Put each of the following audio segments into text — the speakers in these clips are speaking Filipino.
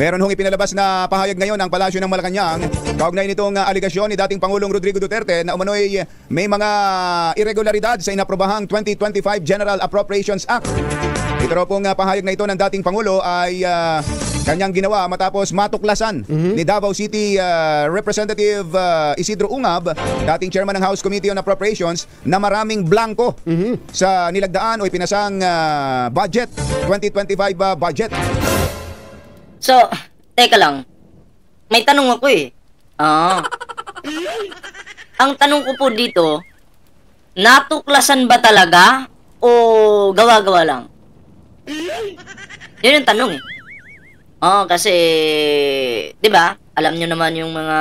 Meron hong ipinalabas na pahayag ngayon ang Palasyo ng Malacanang kaugnay nitong aligasyon ni dating Pangulong Rodrigo Duterte na umano'y may mga irregularidad sa inaprobahang 2025 General Appropriations Act. Ito raw pong pahayag na ito ng dating Pangulo ay kanyang ginawa matapos matuklasan ni Davao City Representative Isidro Ungab, dating chairman ng House Committee on Appropriations, na maraming blanco sa nilagdaan o ipinasang budget, 2025 budget. So, teka lang. May tanong ako eh. Ang tanong ko po dito, natuklasan ba talaga o gawa-gawa lang? Yun yung tanong eh. Kasi, di ba? Alam nyo naman yung mga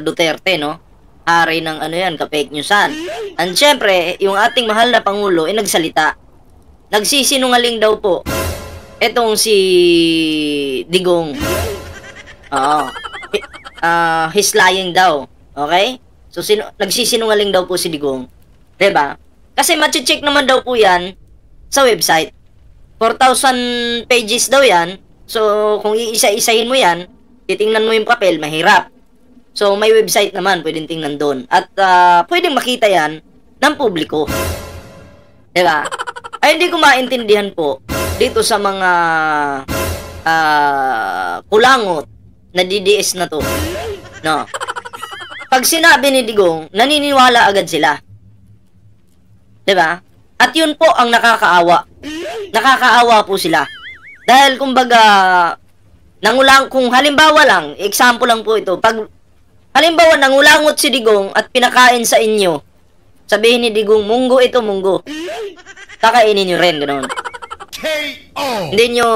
Duterte, no? Hari ng ano yan, ka-fake newsan. And syempre, yung ating mahal na Pangulo ay nagsalita. Nagsisinungaling daw po etong si Digong. He's lying daw. Okay? So, nagsisinungaling daw po si Digong. Diba? Kasi machi-check naman daw po yan sa website. 4,000 pages daw yan. So, kung iisa-isahin mo yan, titingnan mo yung papel, mahirap. So, may website naman, pwedeng tingnan doon. At pwedeng makita yan ng publiko. Diba? Ay, hindi ko maintindihan po dito sa mga kulangot na DDS na to. No. Pag sinabi ni Digong, naniniwala agad sila. Diba? At yun po ang nakakaawa. Nakakaawa po sila. Dahil kumbaga, kung halimbawa lang, example lang po ito, pag halimbawa nangulangot si Digong at pinakain sa inyo, sabihin ni Digong, munggo ito, munggo. Kakainin nyo rin, ganoon. Hindi nyo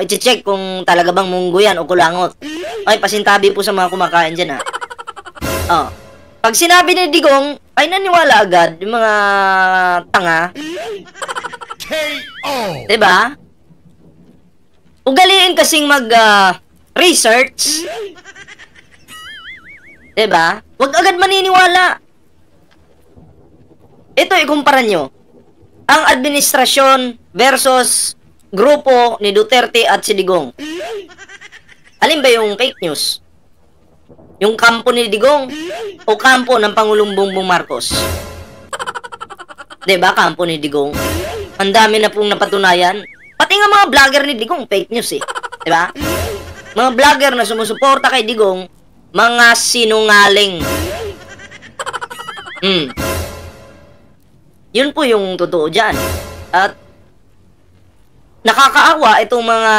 i-check kung talaga bang munggo yan o kulangot. Ay, pasintabi po sa mga kumakain dyan, ha. Pag sinabi ni Digong, ay naniwala agad yung mga tanga. Diba? Ugaliin kasing mag-research. Diba? Huwag agad maniniwala. Ito, ikumpara nyo. Ang administrasyon versus grupo ni Duterte at si Digong. Alin ba yung fake news? Yung kampo ni Digong o kampo ng Pangulong Bongbong Marcos? Diba, kampo ni Digong? Ang dami na pong napatunayan. Pati nga mga vlogger ni Digong, fake news eh. Diba? Mga vlogger na sumusuporta kay Digong, mga sinungaling. Yun po yung totoo dyan. At nakakaawa itong mga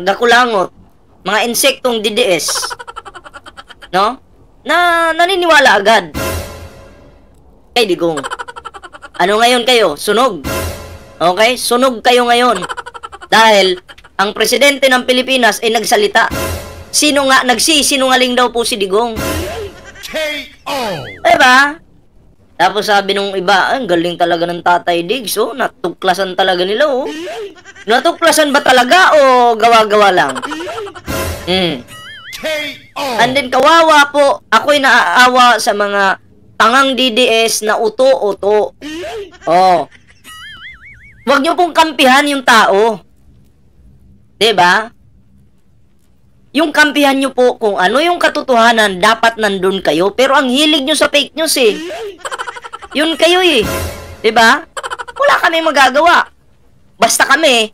gakulangot, mga insektong DDS, no? Na naniniwala agad kay Digong. Ano ngayon kayo? Sunog. Okay? Sunog kayo ngayon. Dahil ang presidente ng Pilipinas ay nagsalita. Nagsisinungaling daw po si Digong. Diba? Tapos sabi nung iba, ang galing talaga ng Tatay Diggs, natuklasan talaga nila, Natuklasan ba talaga o gawa-gawa lang? And then kawawa po, ako'y naaawa sa mga tangang DDS na uto-uto. Huwag nyo pong kampihan yung tao. Diba? Yung kampihan nyo po kung ano yung katotohanan, dapat nandun kayo. Pero ang hilig nyo sa fake news eh. Yun kayo eh. Diba? Wala kami magagawa. Basta kami,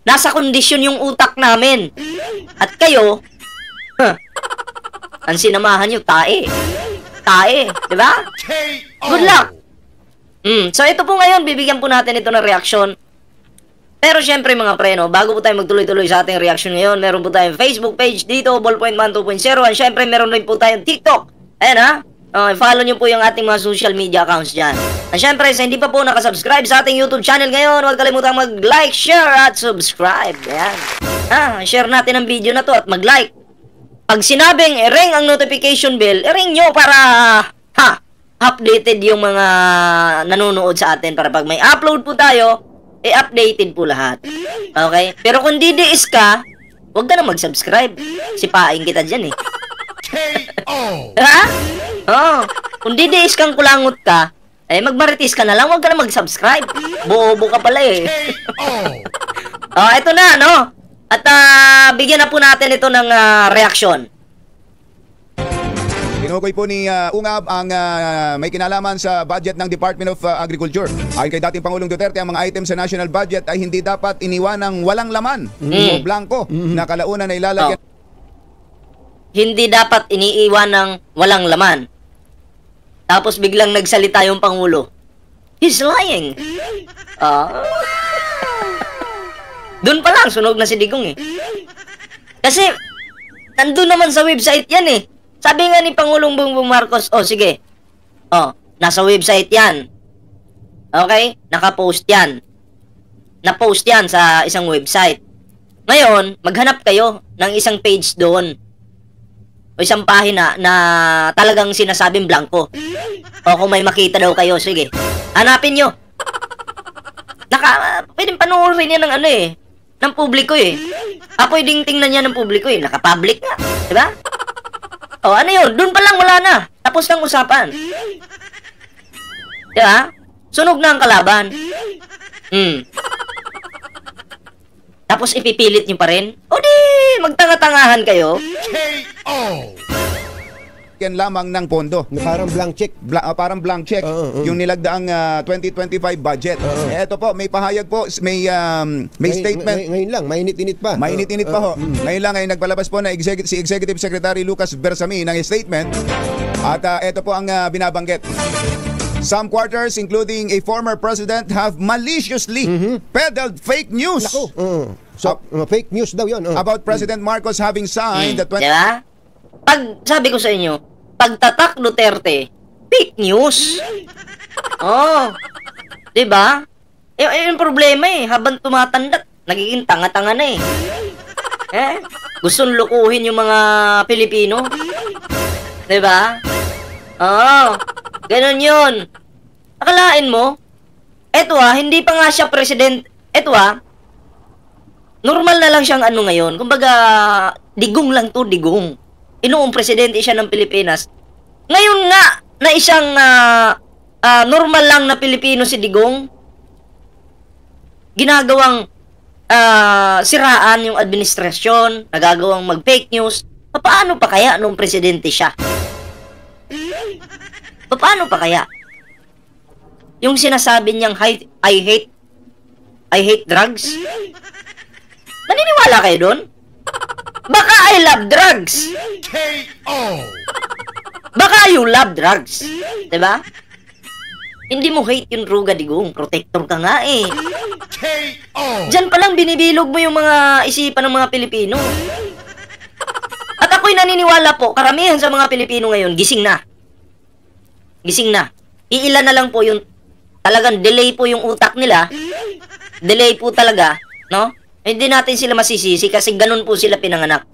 nasa kondisyon yung utak namin. At kayo, ang sinamahan nyo, tae. Tae. Diba? Good luck. So ito po ngayon, bibigyan po natin ito ng reaksyon. Pero syempre mga preno, bago po tayo magtuloy-tuloy sa ating reaction ngayon, meron po tayong Facebook page dito, Ballpoint Man 2.0, and syempre meron rin po tayong TikTok. Ayan follow nyo po yung ating mga social media accounts dyan. At syempre, sa hindi pa po nakasubscribe sa ating YouTube channel ngayon, huwag kalimutang mag-like, share, at subscribe. Ayan. Share natin ang video na to at mag-like. Pag sinabing ring ang notification bell, ring nyo para updated yung mga nanonood sa atin para pag may upload po tayo, updated po lahat. Okay? Pero kung DDS ka, huwag ka na mag-subscribe. Sipain kita dyan eh. Ha? Kung DDS kang kulangot ka, magmaritis ka na lang, huwag ka na mag-subscribe. Bobo ka pala eh. Ito na, no? At bigyan na po natin ito ng reaksyon. Tinukoy po ni Ungab ang may kinalaman sa budget ng Department of Agriculture. Ayon kay dating Pangulong Duterte, ang mga items sa national budget ay hindi dapat iniwan ng walang laman o blanco na kalaunan na ilalagyan. Hindi dapat iniiwan ng walang laman. Tapos biglang nagsalita yung Pangulo. He's lying. Doon pa lang, sunog na si Digong eh. Kasi, nandun naman sa website yan eh. Sabi nga ni Pangulong Bongbong Marcos, sige. Nasa website yan. Okay? Nakapost yan. Na-post yan sa isang website. Ngayon, maghanap kayo ng isang page doon. O isang pahina na talagang sinasabing blanco. O kung may makita daw kayo, sige. Hanapin nyo. Pwedeng panoorin yan ng ng publiko eh. Pwedeng tingnan niya ng publiko eh. Naka-public nga. Diba? Ano yun? Doon pa lang wala na. Tapos ng usapan. Diba? Sunog na ang kalaban. Tapos ipipilit nyo pa rin? O di, magtanga-tangahan kayo. K.O. Yan lamang ng pondo. Parang blank check. Parang blank check. Yung nilagdaang 2025 budget. Eto po, may pahayag po, may statement. Ngayon lang, mainit-init pa. Mainit-init pa ho. Ngayon lang ay nagpalabas po na si Executive Secretary Lucas Bersami ng statement. At eto po ang binabanggit. Some quarters, including a former president, have maliciously peddled fake news. So, fake news daw yun. About President Marcos having signed the Diba? Pag sabi ko sa inyo, pagtatak Duterte, fake news. Diba? Yung problema eh, habang tumatanda, nagiging tanga-tanga na eh. Gustong lukuhin yung mga Pilipino. Diba? Ganun yun. Akalain mo, eto hindi pa nga siya president, eto normal na lang siyang ngayon. Kumbaga, digong lang to, digong. Inoong presidente siya ng Pilipinas. Ngayon nga, na isang normal lang na Pilipino si Digong, ginagawang siraan yung administrasyon, nagagawang mag-fake news. Paano pa kaya nung presidente siya? Paano pa kaya? Yung sinasabi niyang I hate drugs? Naniniwala kayo doon? Baka I love drugs. K.O. Baka you love drugs. Diba? Hindi mo hate yung droga, Digong. Protector ka nga eh. K.O. Diyan palang binibilog mo yung mga isipan ng mga Pilipino. At ako'y naniniwala po, karamihan sa mga Pilipino ngayon, gising na. Gising na. Iilan na lang po yung talagang delay po yung utak nila. Delay po talaga, no? Hindi natin sila masisisi kasi ganun po sila pinanganak.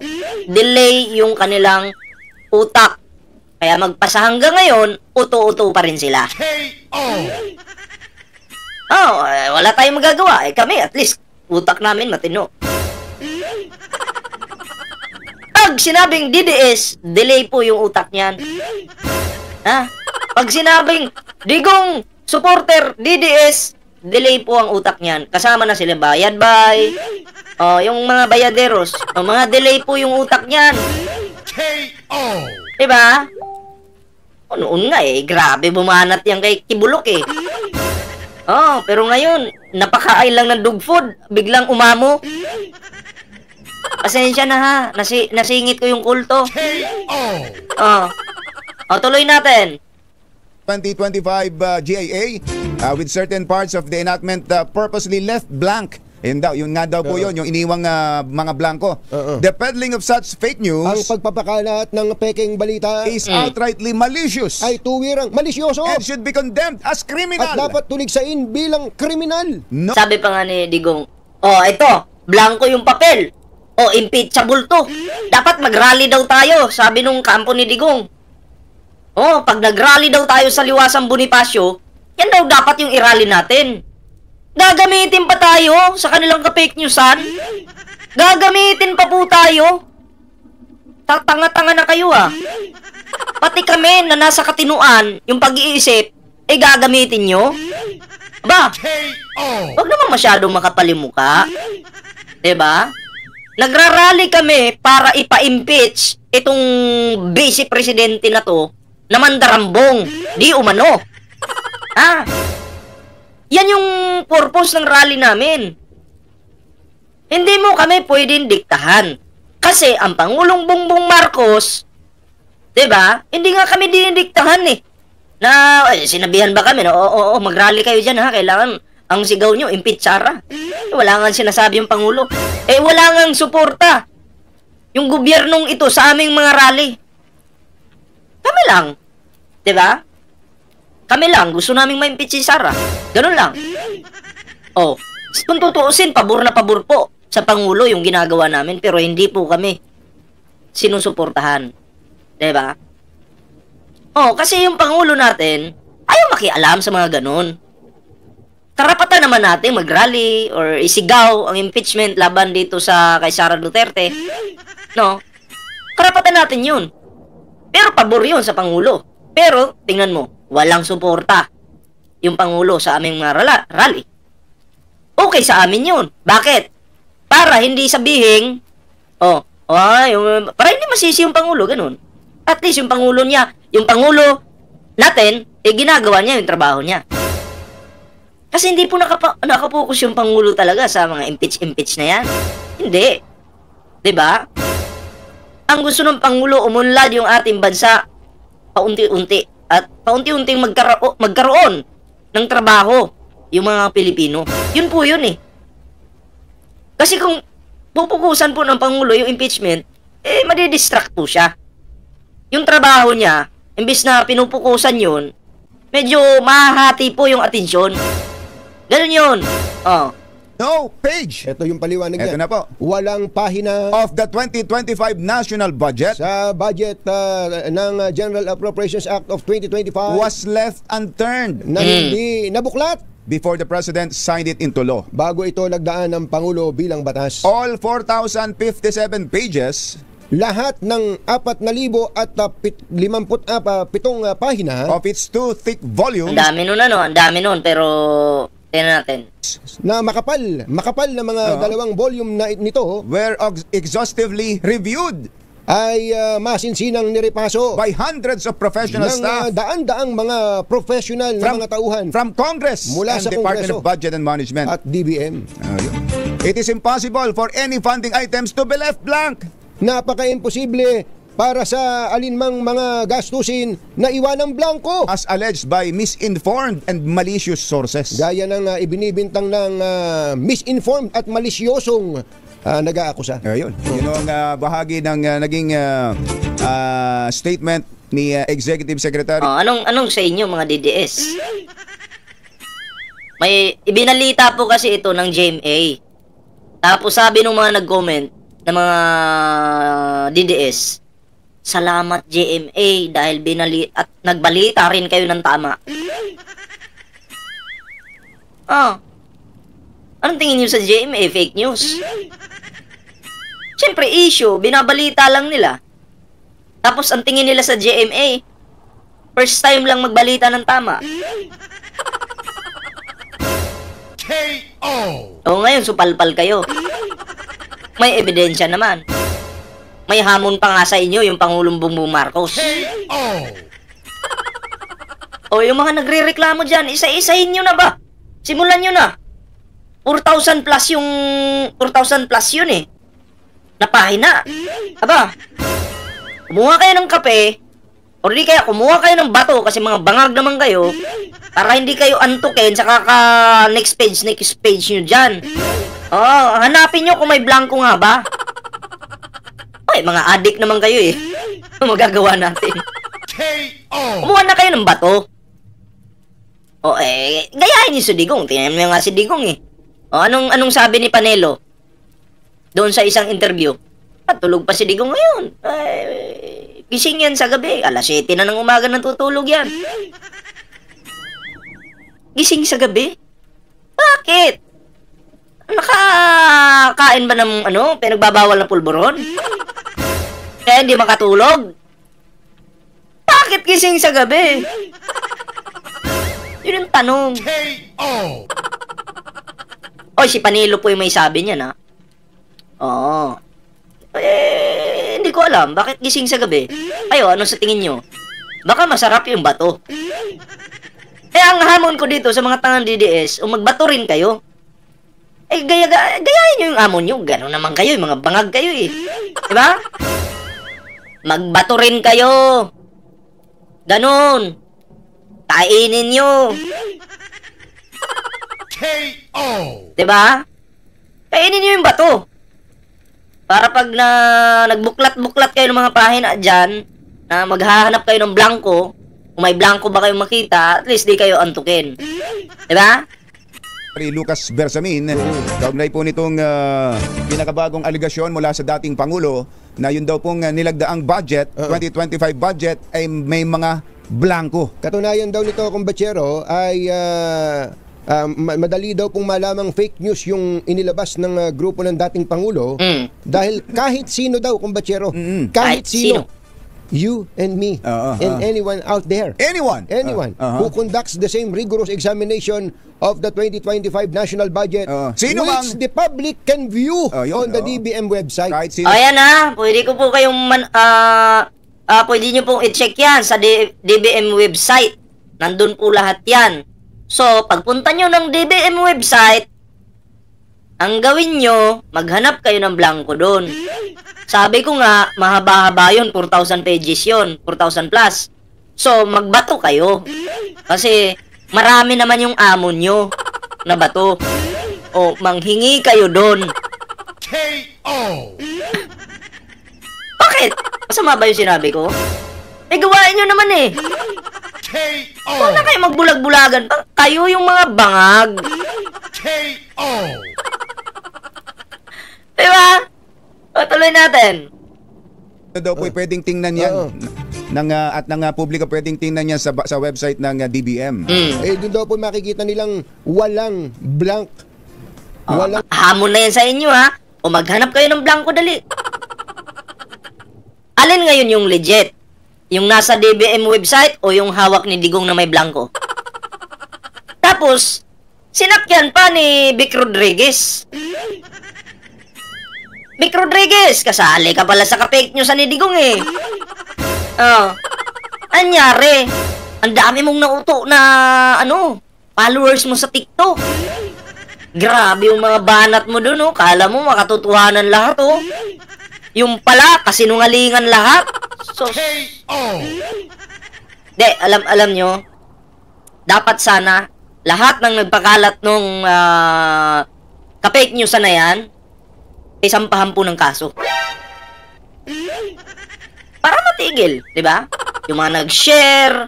Delay yung kanilang utak. Kaya magpasa hanggang ngayon, uto-uto pa rin sila. Wala tayong magagawa. Kami, at least, utak namin matino. Pag sinabing DDS, delay po yung utak niyan. Pag sinabing Digong supporter DDS, delay po ang utak niyan. Kasama na sila bayad bay. Yung mga bayaderos, mga delay po yung utak niyan. Diba? Noon nga grabe bumanat yan kay Kibulok pero ngayon, napakain lang ng dog food, biglang umamo. Pasensya na nasingit ko yung kulto. Tuloy natin. 2025 GIA with certain parts of the enactment purposely left blank. Yun nga daw po yun, yung iniwang mga blanco. The peddling of such fake news, ang pagpapakalat ng peking balita, is outrightly malicious. Ay tuwirang malisyoso. And should be condemned as criminal. At dapat tuligsain bilang kriminal. No. Sabi pa nga ni Digong, ito, blanco yung papel. Impeachable to. Dapat mag-rally daw tayo, sabi nung kampo ni Digong. Pag nag-rally daw tayo sa Liwasang Bonifacio, yan daw dapat yung i-rally natin. Gagamitin pa tayo sa kanilang ka-fake newsan? Gagamitin pa po tayo? Tanga-tanga na kayo Pati kami na nasa katinuan, yung pag-iisip, gagamitin nyo? Wag naman masyadong makapalimuka. Diba? nagrarally kami para ipa-impeach itong vice presidente na to na mandarambong, di umano. Yan yung purpose ng rally namin. Hindi mo kami pwedeng diktahan. Kasi ang Pangulong Bongbong Marcos, 'di ba? Hindi nga kami dinidiktahan eh. Na sinabihan ba kami na oo, mag-rally kayo diyan ha, kailangan ang sigaw nyo impeach Sara. Wala nga sinasabi yung Pangulo. Wala nga suporta yung gobyernong ito sa aming mga rally. Kami lang, 'di ba? Kami lang gusto naming ma-impeach si Sara. Ganun lang. Kung tutuusin, pabor na pabor po sa Pangulo yung ginagawa namin, pero hindi po kami sinusuportahan. Diba? Kasi yung Pangulo natin, ayaw makialam sa mga ganun. Karapatan naman natin mag-rally or isigaw ang impeachment laban dito kay Sara Duterte. No? Karapatan natin yun. Pero pabor yun sa Pangulo. Pero, tingnan mo, walang suporta yung Pangulo sa aming mga rally. Okay sa amin yun. Bakit? Para hindi sabihin, para hindi masisi yung Pangulo, ganun. At least yung Pangulo natin, ginagawa niya yung trabaho niya. Kasi hindi po nakapokus yung Pangulo talaga sa mga impeach na yan. Hindi. 'Di ba? Ang gusto ng Pangulo, umunlad yung ating bansa paunti-unti. At paunti-unting magkaroon ng trabaho yung mga Pilipino. Yun po yun eh. Kasi kung pupukusan po ng Pangulo yung impeachment, madidistract po siya. Yung trabaho niya, imbis na pinupukusan yun, medyo mahahati po yung atensyon. Ganun yun. No page. Ito yung paliwanag niya. Ito na po. Walang pahina Of the 2025 national budget sa budget ng General Appropriations Act of 2025 was left unturned na hindi nabuklat before the President signed it into law. bago ito lagdaan ng Pangulo bilang batas. All 4,057 pages Lahat ng 4,057 pahina of its two thick Ang volumes dami nun, pero tingnan natin. na makapal na mga dalawang volume na nito were exhaustively reviewed ay masinsinang nirepaso by hundreds of professional ng staff daan-daang mga professional na mga tauhan from Congress Mula and sa Department Kongreso of Budget and Management. at DBM. It is impossible for any funding items to be left blank. Napaka-imposible para sa alinmang mga gastusin na iwanang blanco. As alleged by misinformed and malicious sources. Gaya ng ibinibintang ng misinformed at malisyosong nag-aakusa. Ayun. Yun ang bahagi ng naging statement ni Executive Secretary. Anong sa inyo mga DDS? May ibinalita po kasi ito ng GMA. Tapos sabi ng mga nag-comment ng mga DDS, salamat GMA dahil nagbalita rin kayo ng tama. Anong tingin niyo sa GMA? Fake news? Siyempre, issue, binabalita lang nila. Tapos ang tingin nila sa GMA, first time lang magbalita ng tama. Ngayon, supalpal kayo. May ebidensya naman. May hamon pa nga sa inyo yung Pangulong Bongbong Marcos. Yung mga nagre-reklamo dyan, isa-isahin nyo na ba? Simulan nyo na. 4,000 plus yun eh. Na pahina. Aba, kumuha kayo ng kape, o di kaya kumuha kayo ng bato kasi mga bangag naman kayo, para hindi kayo antukin sa next page nyo dyan. Hanapin nyo kung may blanco nga ba. Mga addict naman kayo eh. Magagawa natin. Kumuha na kayo ng bato. Gayahin niyo si Digong. Tingnan mo nga si Digong eh. Anong sabi ni Panelo doon sa isang interview? Tulog pa si Digong ngayon. Gising yan sa gabi. 7:00 na ng umaga natutulog yan. Gising sa gabi? Bakit? Nakakain ba ng pinagbabawal na pulburon? Kaya hindi makatulog? Bakit gising sa gabi? Yun ang tanong. Si Panelo po yung may sabi niya na. alam, bakit gising sa gabi? Kayo, ano sa tingin nyo? Baka masarap yung bato. Kaya ang hamon ko dito sa mga tangang DDS, magbato rin kayo. Gayahin nyo yung amon nyo. Gano'n naman kayo, mga bangag kayo eh. Diba? Magbato rin kayo. Ganon. Kainin nyo. KO! Diba? Kainin nyo yung bato. Para pag nagbuklat-buklat kayo ng mga pahina dyan, na maghahanap kayo ng blanco, kung may blanco ba kayong makita, at least di kayo antukin. Diba? Lucas Bersamin, kaugnay po nitong pinakabagong aligasyon mula sa dating Pangulo na yun daw pong nilagdaang budget, 2025 budget, ay may mga blanco. Katunayan daw nito, kumbachero, ay madali daw pong malamang fake news yung inilabas ng grupo ng dating Pangulo dahil kahit sino daw, kumbachero, kahit sino, you and me, and anyone out there, anyone who conducts the same rigorous examination of the 2025 national budget, sino which the public can view on the DBM website. Ayan na, pwede ko po kayong pwede nyo pong i-check yan sa DBM website. Nandun po lahat yan. So, pagpunta nyo ng DBM website, ang gawin nyo, maghanap kayo ng blanco doon. Sabi ko nga, mahaba-haba yun, 4,000 pages yun, 4,000 plus. So, magbato kayo. Kasi, marami naman yung amon nyo na bato. O, manghingi kayo doon. KO! Bakit? Masama ba yung sinabi ko? Gawain nyo naman eh. KO! Huwag na kayo magbulag-bulagan. Kayo yung mga bangag. KO! Diba? Tuloy natin. Ito daw po pwedeng tingnan yan. At ng publiko pwedeng tingnan yan sa website ng DBM. Doon daw po makikita nilang walang blank. Hamon na yan sa inyo ha. O maghanap kayo ng blanco dali. Alin ngayon yung legit? Yung nasa DBM website o yung hawak ni Digong na may blanco? Tapos, sinakyan pa ni Vic Rodriguez. Vic Rodriguez, kasali ka pala sa ka-fake news ni Digong eh. Anyari? Ang dami mong nauto na, followers mo sa TikTok. Grabe yung mga banat mo dun, Kala mo makatotohanan lahat, Yung pala, kasinungalingan lahat. So, alam nyo, dapat sana, lahat ng nagpakalat nung ka-fake news na yan, isampahan po ng kaso. Para matigil, di ba? Yung mga nag-share,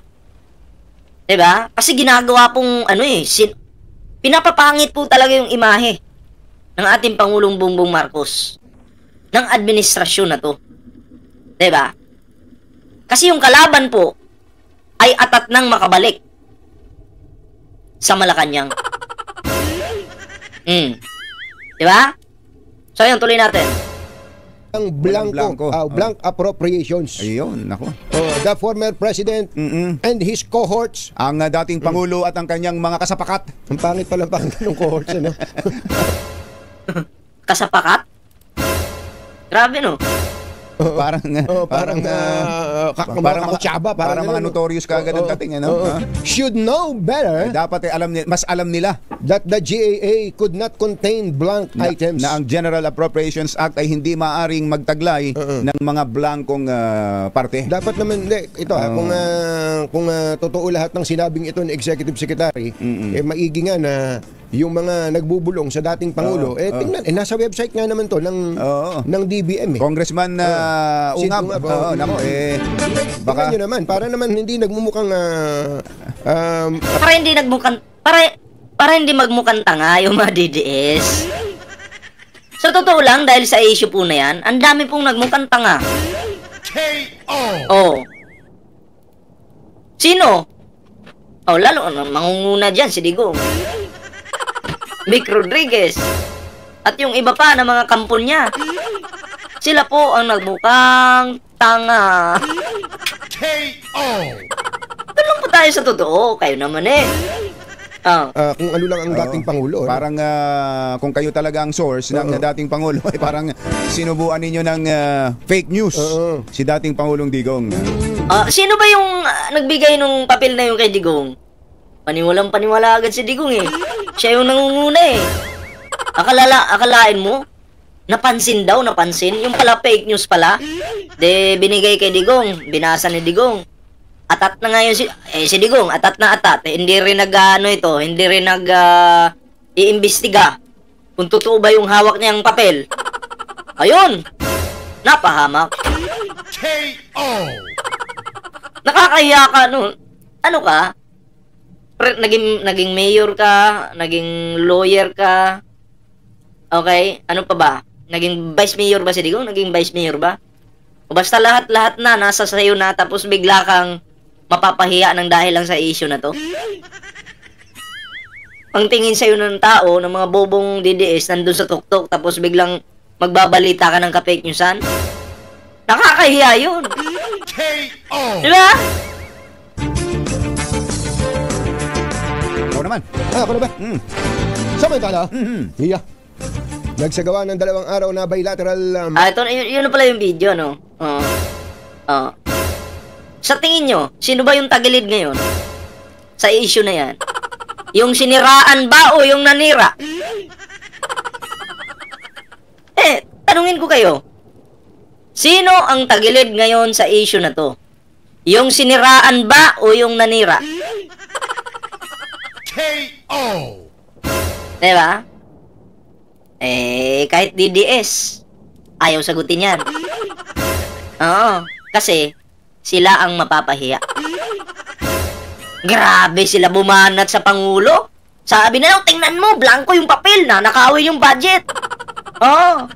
di ba? Kasi ginagawa pong, pinapapangit po talaga yung imahe ng ating Pangulong Bongbong Marcos, ng administrasyon na to. Di ba? Kasi yung kalaban po, ay atat nang makabalik sa Malacanang. Di ba? So, yun, tuloy natin. Ang blank appropriations. Ayun, nako. The former president and his cohorts. Ang dating Pangulo at ang kanyang mga kasapakat. Ang pangit pala ng cohorts, Kasapakat? Grabe, no? Parang mga notorious kagad ang dating, should know better. Dapat mas alam nila that the GAA could not contain blank items. Na ang General Appropriations Act ay hindi maaring magtaglay ng mga blankong parte. Dapat naman, kung totoo lahat ng sinabing ito ng Executive Secretary, maigi nga na yung mga nagbubulong sa dating Pangulo, tingnan, nasa website nga naman to ng DBM. Congressman Ungab. Baka nyo naman, para naman hindi nagmumukhang para hindi magmukhang tanga yung mga DDS. Sa totoo lang, dahil sa issue po na yan, ang dami pong nagmukhang tanga. KO! Sino? Lalo, mangunguna dyan si Digong, Vic Rodriguez, at yung iba pa na mga kampon niya. Sila po ang nagmukhang tanga. KO! Tulong po tayo sa totoo. Kayo naman eh. kung ano lang ang dating Pangulo. Parang kung kayo talaga ang source ng dating Pangulo, ay parang sinubuan ninyo ng fake news si dating Pangulong Digong. Sino ba yung nagbigay nung papel na yung kay Digong? Paniwalang-paniwala agad si Digong eh. Siya yung nangunguna eh. Akalain mo? Napansin. Yung pala fake news pala. De, binigay kay Digong. Binasa ni Digong. Atat na ngayon si Digong. Atat na atat. Hindi rin hindi rin iimbestiga kung totoo ba yung hawak niyang papel. Ayun. Napahamak. KO! Nakakahiya ka, no? Ano ka? Naging mayor ka, naging lawyer ka. Okay? Ano pa ba? Naging vice mayor ba si Digong? Naging vice mayor ba? O basta lahat na nasa sayo na tapos bigla kang mapapahiya ng dahil lang sa issue na to. Ang tingin sa'yo ng tao, ng mga bobong DDS nandun sa tuktok tapos biglang magbabalita ka ng ka-fake newsan. Nakakahiya yun. KO! Diba? Ako naman. Ako na ba? Samantala, iya. Nagsagawa ng 2 araw na bilateral... Ito, yun na pala yung video, no? Sa tingin nyo, sino ba yung tagilid ngayon? Sa issue na yan? Yung siniraan ba o yung nanira? Tanungin ko kayo. Sino ang tagilid ngayon sa issue na to? Yung siniraan ba o yung nanira? KO! Diba? Kahit DDS, ayaw sagutin yan. Oo, kasi sila ang mapapahiya. Grabe sila bumanat sa Pangulo. Sabi na, tingnan mo, blanco yung papel na, nakawin yung budget. Oo,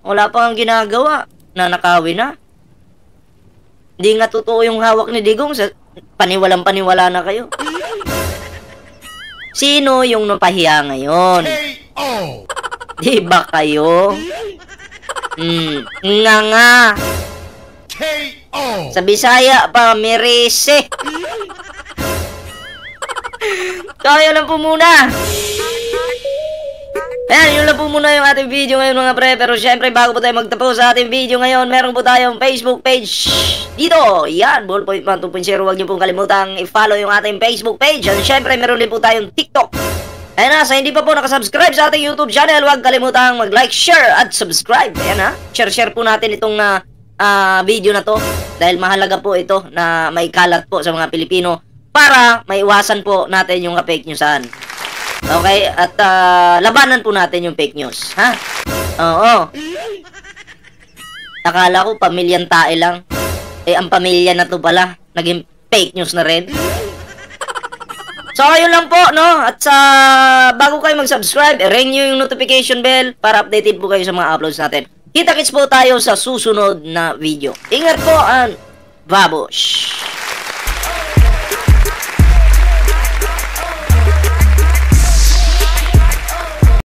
wala pang ginagawa, na nakawin na. Hindi nga totoo yung hawak ni Digong, paniwalang-paniwala na kayo. Sino yung napahiya ngayon? KO! Diba kayo? Nga. KO! Sa Bisaya pa, Merese. Kaya lang po muna. Ayan, yun lang po muna yung ating video ngayon mga pre. Pero syempre, bago po tayo magtapos sa ating video ngayon, meron po tayong Facebook page dito. Yan, Ballpoint Man 2.0. Huwag niyo pong kalimutang i-follow yung ating Facebook page. And syempre, meron din po tayong TikTok. Ayan na, sa hindi pa po nakasubscribe sa ating YouTube channel, huwag kalimutang mag-like, share, at subscribe. Ayan na, share po natin itong video na to. Dahil mahalaga po ito na may kalat po sa mga Pilipino para maiwasan po natin yung fake newsan. Okay? At labanan po natin yung fake news. Ha? Oo. Akala ko pamilyang tae lang. Ang pamilya na to pala, naging fake news na rin. So, ayun lang po, no? At bago kayo mag-subscribe, ring nyo yung notification bell para updated po kayo sa mga uploads natin. Kita-kits po tayo sa susunod na video. Ingat po and babush!